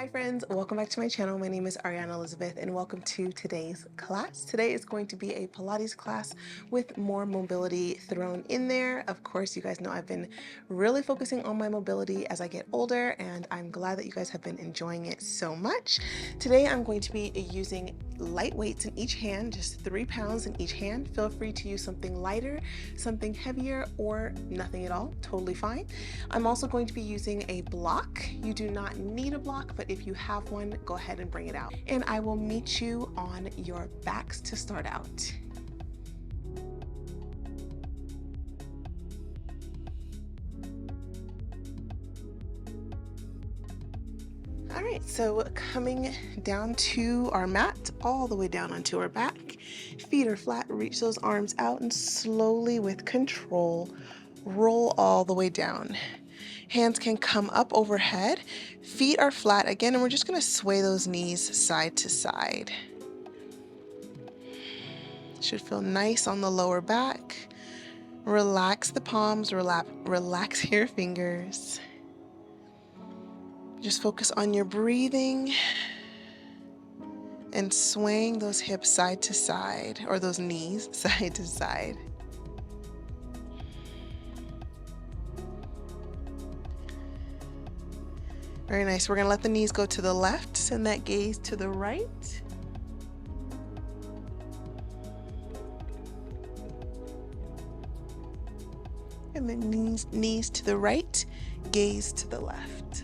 Hi friends, welcome back to my channel. My name is Arianna Elizabeth and welcome to today's class. Today is going to be a Pilates class with more mobility thrown in there. Of course, you guys know I've been really focusing on my mobility as I get older, and I'm glad that you guys have been enjoying it so much. Today I'm going to be using light weights in each hand, just 3 pounds in each hand. Feel free to use something lighter, something heavier, or nothing at all, totally fine. I'm also going to be using a block. You do not need a block, but if you have one, go ahead and bring it out. And I will meet you on your backs to start out. All right, so coming down to our mat, all the way down onto our back. Feet are flat, reach those arms out, and slowly with control, roll all the way down. Hands can come up overhead. Feet are flat again, and we're just gonna sway those knees side to side. Should feel nice on the lower back. Relax the palms, relax your fingers. Just focus on your breathing and swaying those hips side to side, or those knees side to side. Very nice. We're going to let the knees go to the left, send that gaze to the right. And then knees to the right, gaze to the left.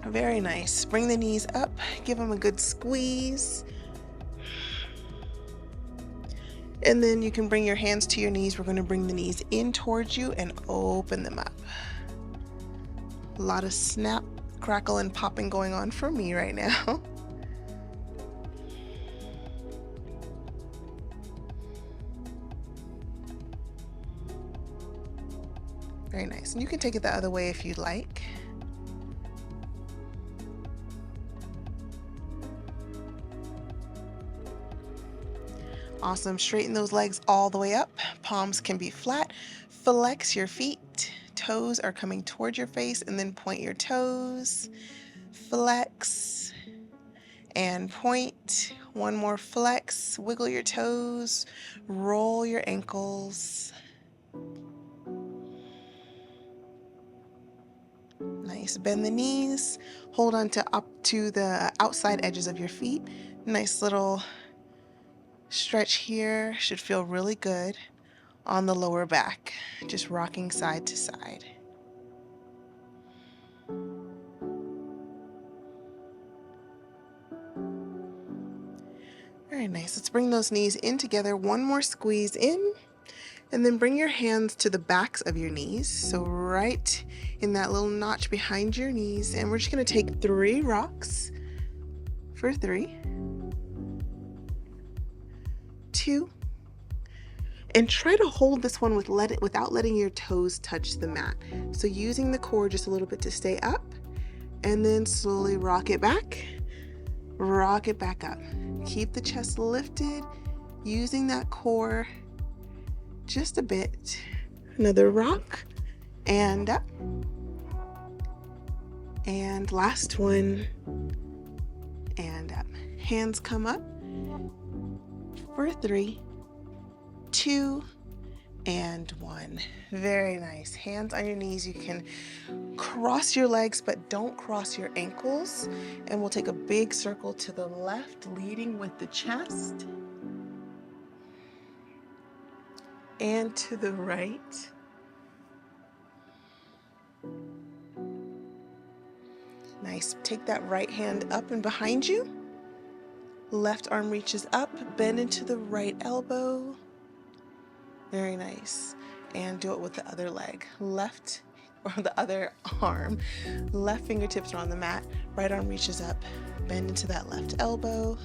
Very nice. Bring the knees up, give them a good squeeze. And then you can bring your hands to your knees. We're going to bring the knees in towards you and open them up. A lot of snap, crackle, and popping going on for me right now. Very nice. And you can take it the other way if you'd like. Awesome. Straighten those legs all the way up. Palms can be flat. Flex your feet. Toes are coming towards your face, and then point your toes. Flex and point. One more flex. Wiggle your toes. Roll your ankles. Nice. Bend the knees. Hold on to up to the outside edges of your feet. Nice little stretch here. Should feel really good on the lower back. Just rocking side to side. Very nice. Let's bring those knees in together. One more squeeze in. And then bring your hands to the backs of your knees. So right in that little notch behind your knees. And we're just going to take 3 rocks for 3, 2, and try to hold this one without letting your toes touch the mat. So using the core just a little bit to stay up, and then slowly rock it back up. Keep the chest lifted, using that core just a bit. Another rock, and up. And last one, and up. Hands come up for 3, 2, and 1. Very nice. Hands on your knees. You can cross your legs, but don't cross your ankles. And we'll take a big circle to the left, leading with the chest. And to the right. Nice. Take that right hand up and behind you. Left arm reaches up, bend into the right elbow. Very nice. And do it with the other leg. Left, or the other arm. Left fingertips are on the mat. Right arm reaches up, bend into that left elbow,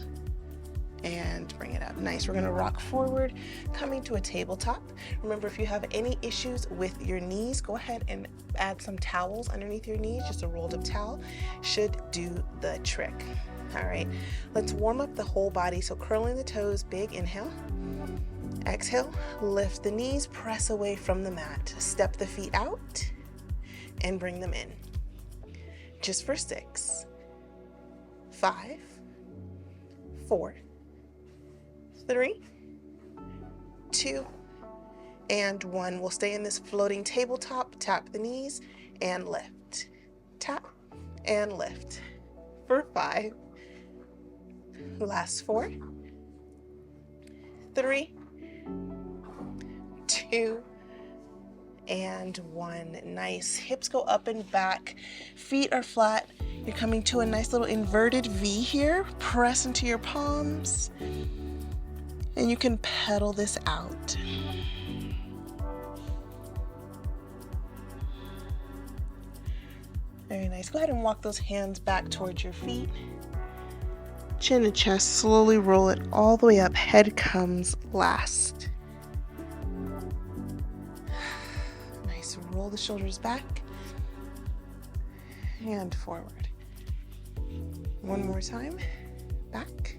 and bring it up. Nice. We're going to rock forward, coming to a tabletop. Remember, if you have any issues with your knees, go ahead and add some towels underneath your knees. Just a rolled up towel should do the trick. All right, let's warm up the whole body. So curling the toes, big inhale, Exhale, lift the knees, press away from the mat. Step the feet out and bring them in. Just for 6, 5, 4, 3, 2, and 1. We'll stay in this floating tabletop. Tap the knees and lift. Tap and lift. For 5. Last 4, 3, 2, and 1. Nice. Hips go up and back. Feet are flat. You're coming to a nice little inverted V here. Press into your palms. And you can pedal this out. Very nice. Go ahead and walk those hands back towards your feet. Chin to chest. Slowly roll it all the way up. Head comes last. Nice. Roll the shoulders back and forward. One more time. Back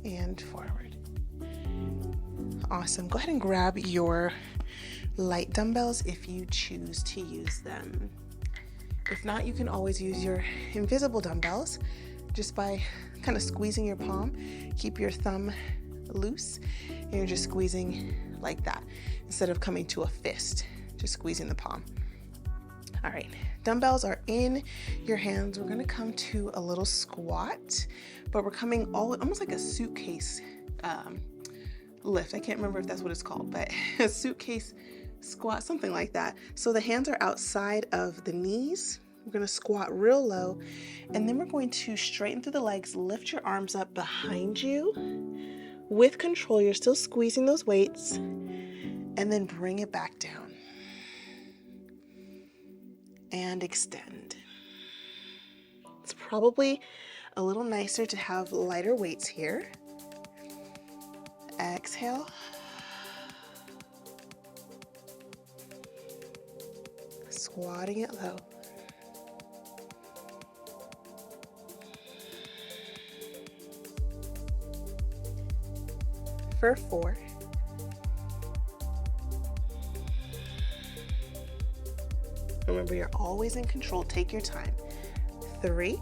and forward. Awesome. Go ahead and grab your light dumbbells if you choose to use them. If not, you can always use your invisible dumbbells just by kind of squeezing your palm. Keep your thumb loose and you're just squeezing like that instead of coming to a fist, just squeezing the palm. All right, dumbbells are in your hands. We're gonna come to a little squat, but we're coming almost like a suitcase lift. I can't remember if that's what it's called, but a suitcase squat, something like that. So the hands are outside of the knees. We're going to squat real low, and then we're going to straighten through the legs, lift your arms up behind you. With control, you're still squeezing those weights, and then bring it back down. And extend. It's probably a little nicer to have lighter weights here. Exhale. Squatting it low. For 4. Remember, you're always in control. Take your time. 3.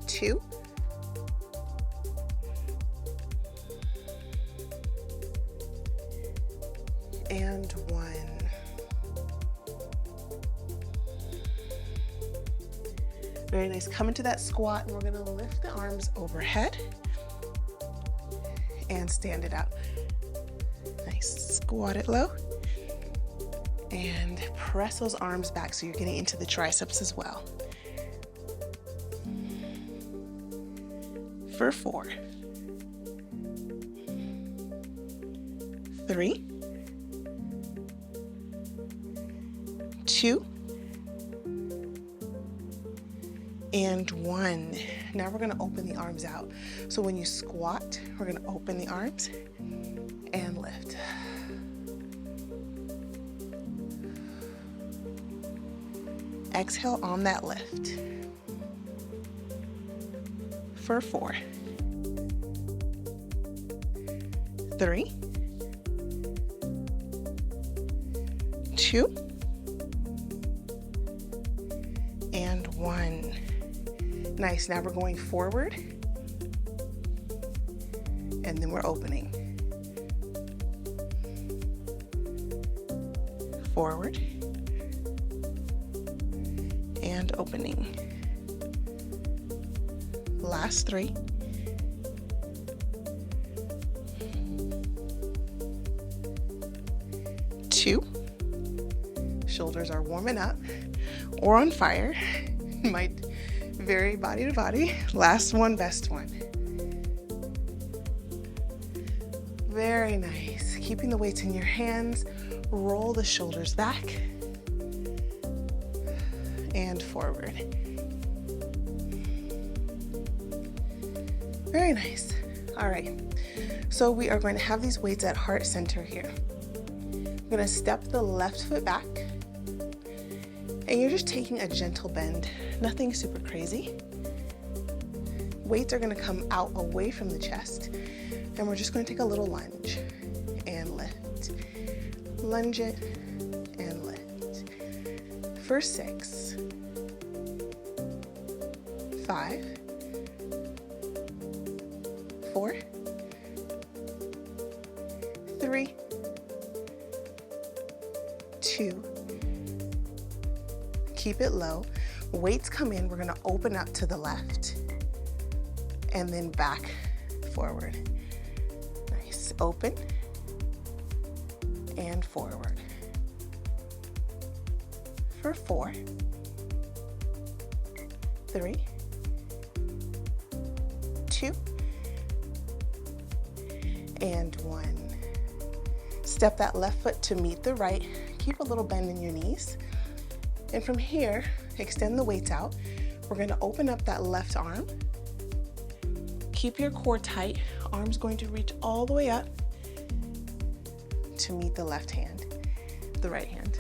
2. And 1. Very nice. Come into that squat, and we're going to lift the arms overhead and stand it out. Nice. Squat it low and press those arms back so you're getting into the triceps as well. For 4, 3, 2, and 1. Now we're going to open the arms out. So when you squat, we're going to open the arms and lift. Exhale on that lift. For 4, 3, 2, and 1. Nice. Now we're going forward, and then we're opening. Forward, and opening. Last 3. 2. Shoulders are warming up or on fire. Might vary body to body. Last one, best one. Very nice. Keeping the weights in your hands. Roll the shoulders back and forward. Very nice. All right. So we are going to have these weights at heart center here. I'm going to step the left foot back, and And you're just taking a gentle bend, nothing super crazy. Weights are gonna come out away from the chest, and we're just gonna take a little lunge and lift. Lunge it and lift. For 6, 5, 4, 3, 2, keep it low. Weights come in, we're gonna open up to the left and then back forward. Nice, open and forward. For 4, 3, 2, and 1. Step that left foot to meet the right. Keep a little bend in your knees. And from here, extend the weights out. We're gonna open up that left arm. Keep your core tight. Arm's going to reach all the way up to meet the left hand, the right hand.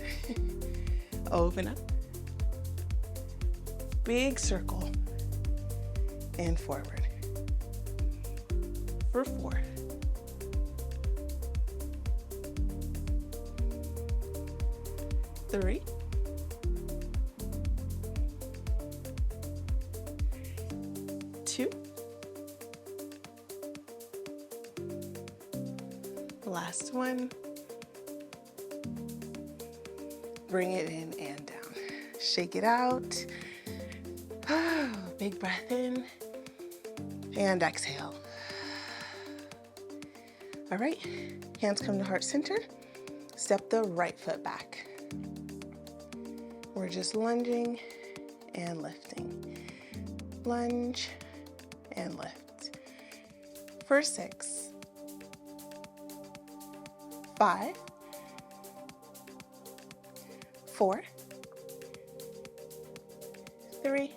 Open up. Big circle and forward. For 4, 3, 2, last one. Bring it in and down. Shake it out. Big breath in and exhale. All right, hands come to heart center. Step the right foot back. We're just lunging and lifting. Lunge and lift. For 6, 5, 4, 3,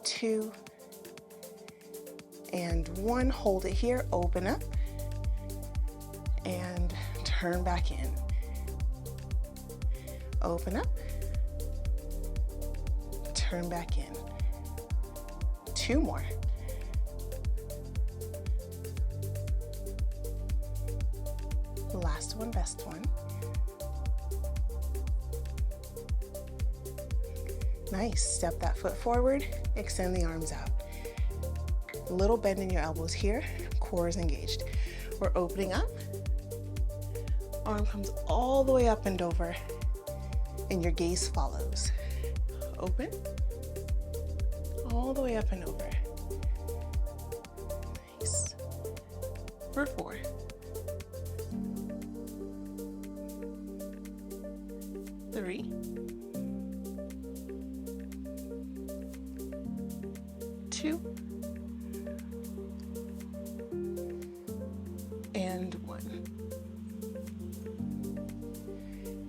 2, and 1. Hold it here, open up, and turn back in. Open up, turn back in. 2 more. Last one, best one. Nice, step that foot forward, extend the arms out. Little bend in your elbows here, core is engaged. We're opening up, arm comes all the way up and over, and your gaze follows. Open, all the way up and over. Nice. For 4, 3, 2, and 1.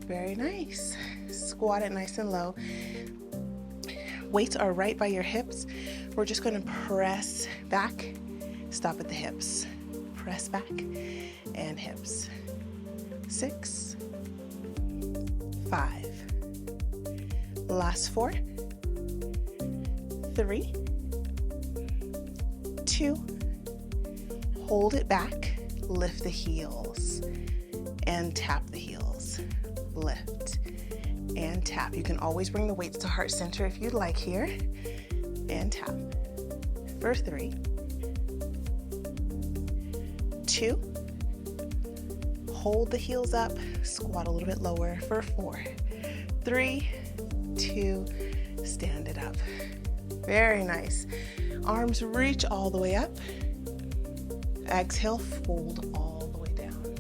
Very nice. Squat it nice and low. Weights are right by your hips. We're just going to press back, stop at the hips. Press back and hips. 6, 5. Last 4, 3, 2. Hold it back, lift the heels, and tap the heels. Lift and tap. You can always bring the weights to heart center if you'd like here, and tap. For 3, 2. Hold the heels up, squat a little bit lower. For 4, 3, 2, stand it up. Very nice. Arms reach all the way up. Exhale, fold all the way down.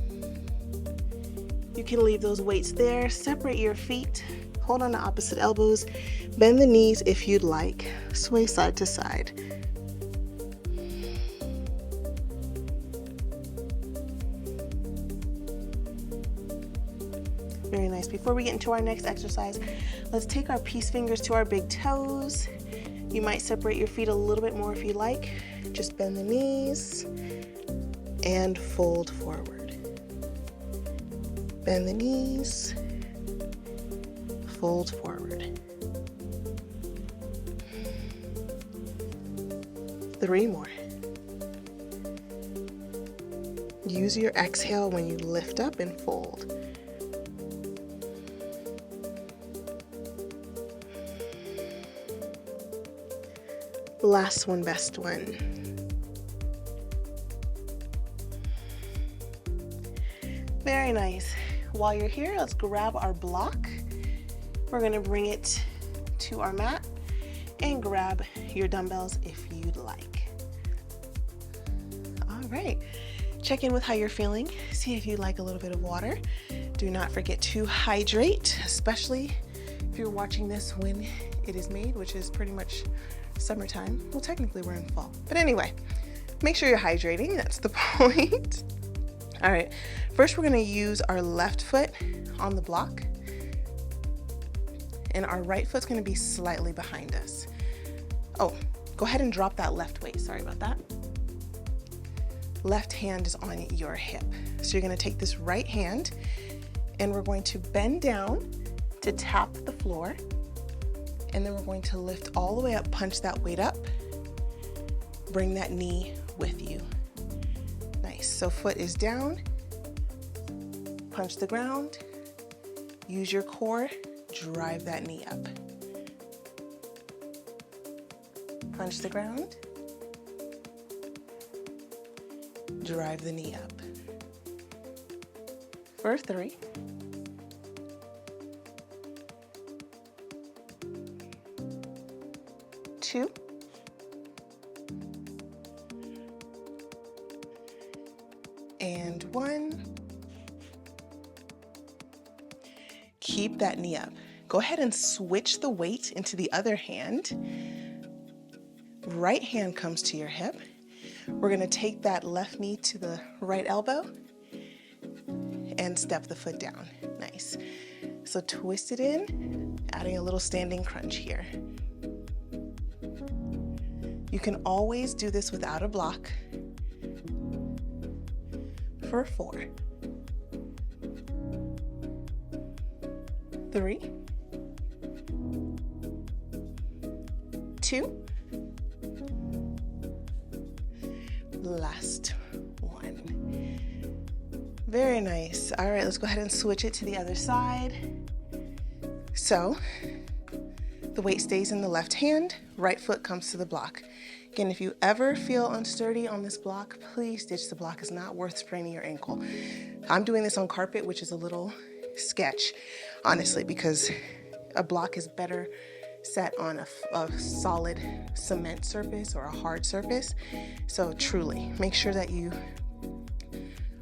You can leave those weights there. Separate your feet. Hold on to opposite elbows. Bend the knees if you'd like. Sway side to side. Very nice. Before we get into our next exercise, let's take our peace fingers to our big toes. You might separate your feet a little bit more if you like. Just bend the knees and fold forward. Bend the knees fold forward. 3 more. Use your exhale when you lift up and fold. Last one, best one. Very nice. While you're here, let's grab our block. We're gonna bring it to our mat and grab your dumbbells if you'd like. All right, check in with how you're feeling. See if you'd like a little bit of water. Do not forget to hydrate, especially if you're watching this when it is made, which is pretty much summertime. Well, technically we're in fall, but anyway, make sure you're hydrating. That's the point. All right, first we're gonna use our left foot on the block, and our right foot's gonna be slightly behind us. Oh, go ahead and drop that left weight. Sorry about that. Left hand is on your hip. So you're gonna take this right hand and we're going to bend down to tap the floor. And then we're going to lift all the way up, punch that weight up, bring that knee with you. Nice, so foot is down, punch the ground, use your core, drive that knee up. Punch the ground, drive the knee up. For 3. 2. And 1. Keep that knee up. Go ahead and switch the weight into the other hand. Right hand comes to your hip. We're going to take that left knee to the right elbow and step the foot down. Nice. So twist it in, adding a little standing crunch here. You can always do this without a block. For 4. 3. 2. Last one. Very nice. All right, let's go ahead and switch it to the other side. So the weight stays in the left hand, right foot comes to the block. Again, if you ever feel unsturdy on this block, please ditch the block. It's not worth spraining your ankle. I'm doing this on carpet, which is a little sketch, honestly, because a block is better set on a solid cement surface or a hard surface. So truly, make sure that you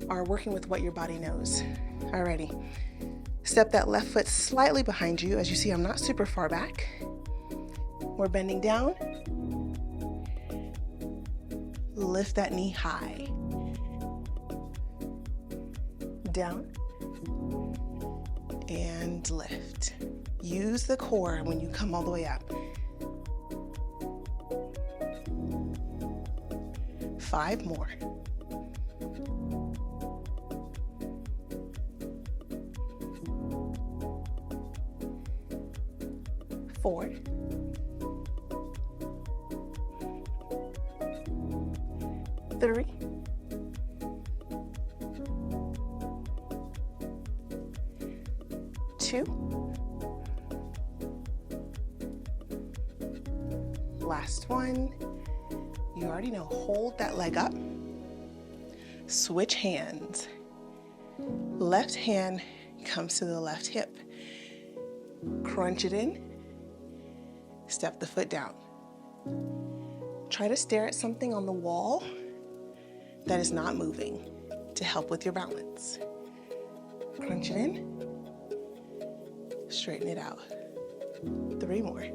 are working with what your body knows. Alrighty. Step that left foot slightly behind you. As you see, I'm not super far back. We're bending down. Lift that knee high. Down. And lift. Use the core when you come all the way up. 5 more. 4. 3. 2. Last one. You already know, hold that leg up. Switch hands. Left hand comes to the left hip. Crunch it in. Step the foot down. Try to stare at something on the wall that is not moving to help with your balance. Crunch it in. Straighten it out. 3 more.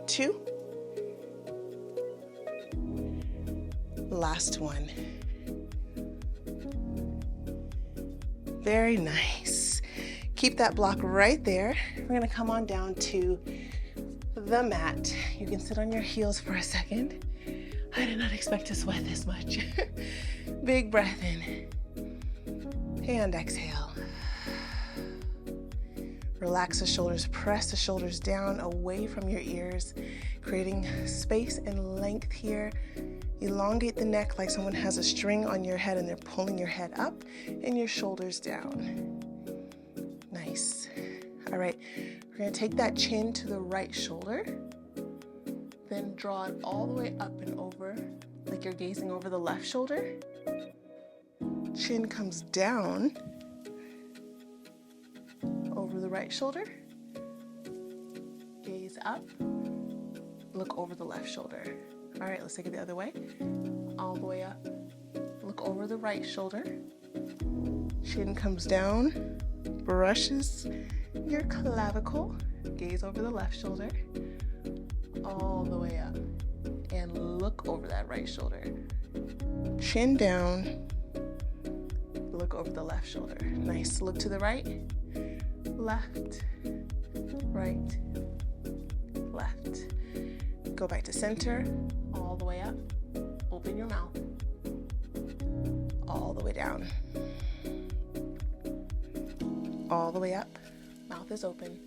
2. Last one. Very nice. Keep that block right there. We're gonna come on down to the mat. You can sit on your heels for a second. I did not expect to sweat this much. Big breath in. And exhale. Relax the shoulders, press the shoulders down away from your ears, creating space and length here. Elongate the neck like someone has a string on your head and they're pulling your head up and your shoulders down. Nice. All right, we're gonna take that chin to the right shoulder, then draw it all the way up and over, like you're gazing over the left shoulder. Chin comes down over the right shoulder. Gaze up, look over the left shoulder. All right, let's take it the other way. All the way up, look over the right shoulder. Chin comes down, brushes your clavicle. Gaze over the left shoulder, all the way up, and look over that right shoulder. Chin down, look over the left shoulder. Nice. Look to the right, left, right, left. Go back to center, all the way up. Open your mouth, all the way down. All the way up, mouth is open,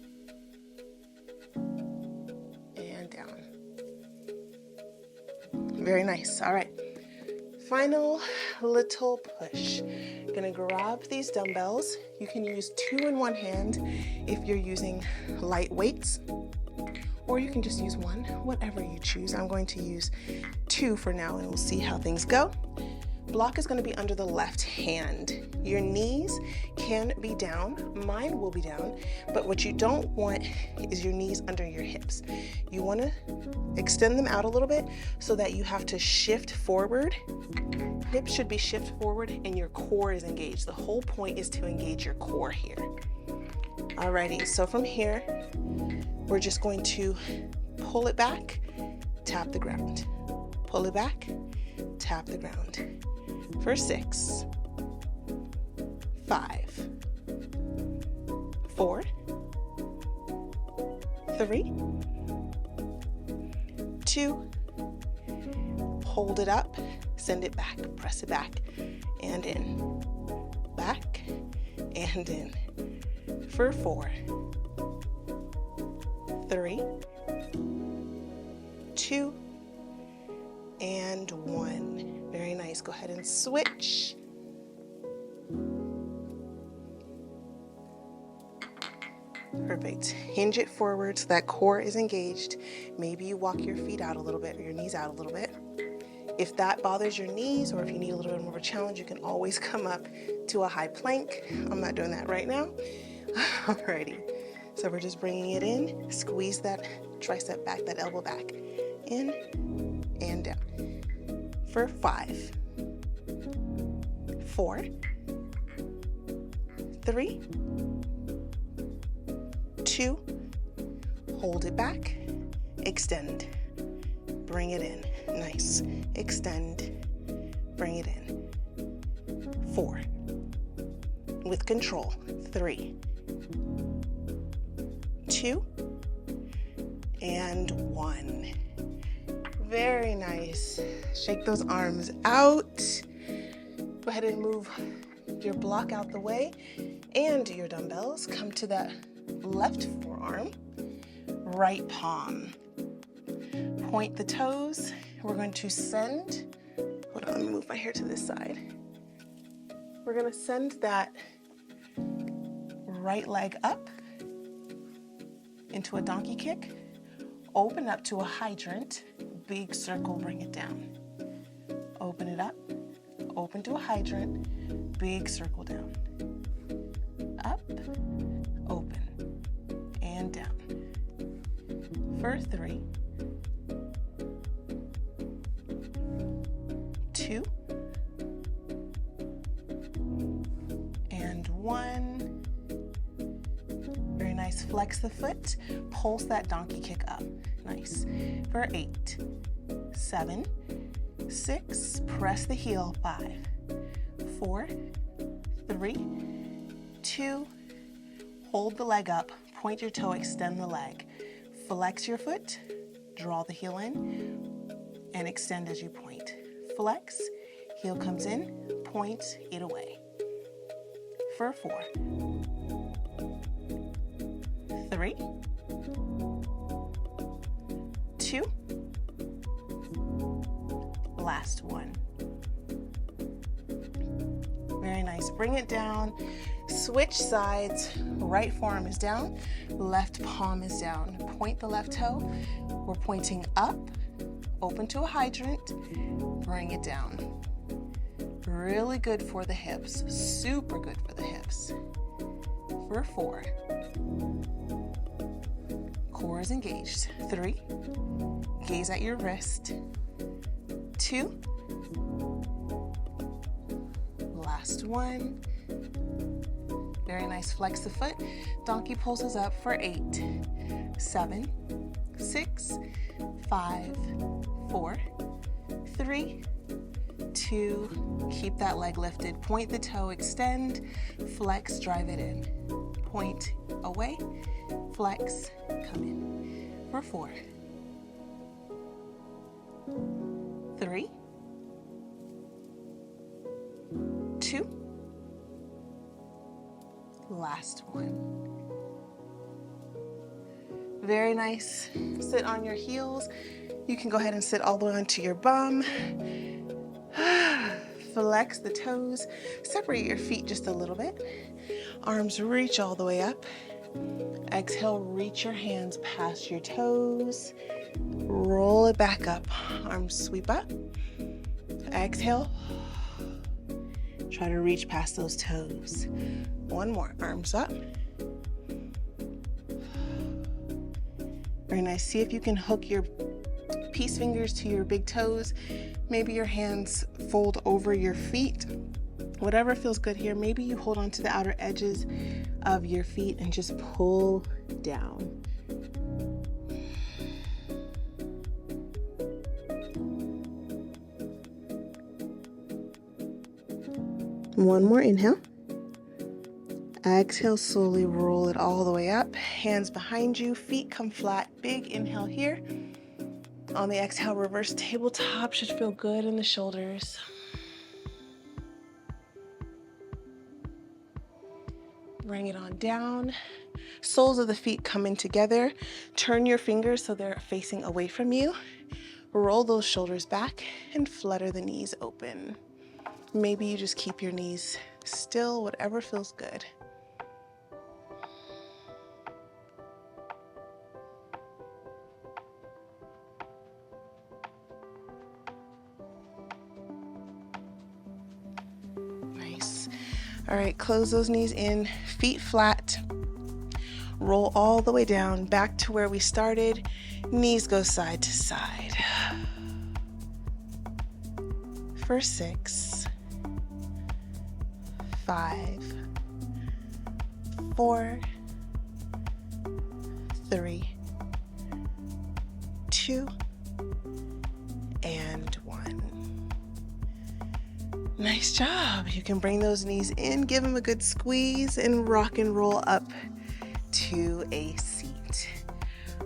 and down. Very nice. All right, final little push. Gonna grab these dumbbells. You can use 2 in one hand if you're using light weights, or you can just use 1, whatever you choose. I'm going to use 2 for now, and we'll see how things go. Block is going to be under the left hand. Your knees can be down. Mine will be down, but what you don't want is your knees under your hips. You want to extend them out a little bit so that you have to shift forward. Hips should be shift forward and your core is engaged. The whole point is to engage your core here. Alrighty, so from here, we're just going to pull it back, tap the ground. Pull it back, tap the ground. For 6, 5, 4, 3, 2, hold it up, send it back, press it back, and in, back, and in. For 4, 3, 2, and 1. Very nice. Go ahead and switch. Perfect. Hinge it forward so that core is engaged. Maybe you walk your feet out a little bit or your knees out a little bit. If that bothers your knees or if you need a little bit more of a challenge, you can always come up to a high plank. I'm not doing that right now. Alrighty. So we're just bringing it in. Squeeze that tricep back, that elbow back. In and down. For 5, 4, 3, 2, hold it back, extend, bring it in, nice, extend, bring it in, 4, with control, 3, 2, and 1. Very nice. Shake those arms out. Go ahead and move your block out the way and your dumbbells. Come to that left forearm, right palm. Point the toes. We're going to send, hold on, let me move my hair to this side. We're going to send that right leg up into a donkey kick. Open up to a hydrant. Big circle, bring it down. Open it up, open to a hydrant, big circle down. Up, open, and down. For 3, 2, and 1. Very nice. Flex the foot, pulse that donkey kick up. Nice. For 8, 7, 6, press the heel, 5, 4, 3, 2, hold the leg up, point your toe, extend the leg. Flex your foot, draw the heel in, and extend as you point. Flex, heel comes in, point it away. for 4, 3, 2, last one. Very nice. Bring it down. Switch sides. Right forearm is down. Left palm is down. Point the left toe. We're pointing up. Open to a hydrant. Bring it down. Really good for the hips. Super good for the hips. For 4. Core is engaged. 3. Gaze at your wrist. 2. Last one. Very nice. Flex the foot. Donkey pulses up for 8, 7, 6, 5, 4, 3, 2. Keep that leg lifted. Point the toe, extend, flex, drive it in. Point away, flex, come in. For 4, 3, 2, last one. Very nice. Sit on your heels. You can go ahead and sit all the way onto your bum. Flex the toes. Separate your feet just a little bit. Arms reach all the way up. Exhale, reach your hands past your toes. Roll it back up. Arms sweep up. Exhale. Try to reach past those toes. One more. Arms up. Very nice. See if you can hook your peace fingers to your big toes. Maybe your hands fold over your feet. Whatever feels good here. Maybe you hold on to the outer edges of your feet and just pull down. One more inhale. Exhale, slowly roll it all the way up. Hands behind you, feet come flat. Big inhale here. On the exhale, reverse tabletop. Should feel good in the shoulders. Bring it on down. Soles of the feet come in together. Turn your fingers so they're facing away from you. Roll those shoulders back and flutter the knees open. Maybe you just keep your knees still, whatever feels good. Nice. All right, close those knees in, feet flat. Roll all the way down, back to where we started. Knees go side to side. For 6, 5, 4, 3, 2, and 1. Nice job. You can bring those knees in, give them a good squeeze, and rock and roll up to a seat.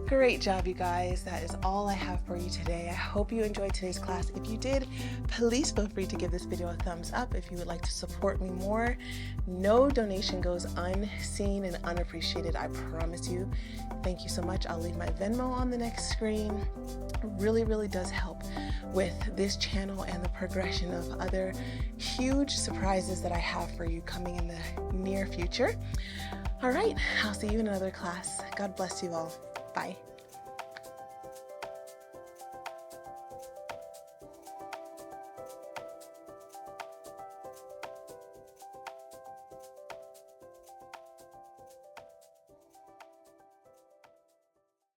Great job, you guys. That is all I have for you today. I hope you enjoyed today's class. If you did, please feel free to give this video a thumbs up if you would like to support me more. No donation goes unseen and unappreciated, I promise you. Thank you so much. I'll leave my Venmo on the next screen. It really, really does help with this channel and the progression of other huge surprises that I have for you coming in the near future. All right, I'll see you in another class. God bless you all. Bye.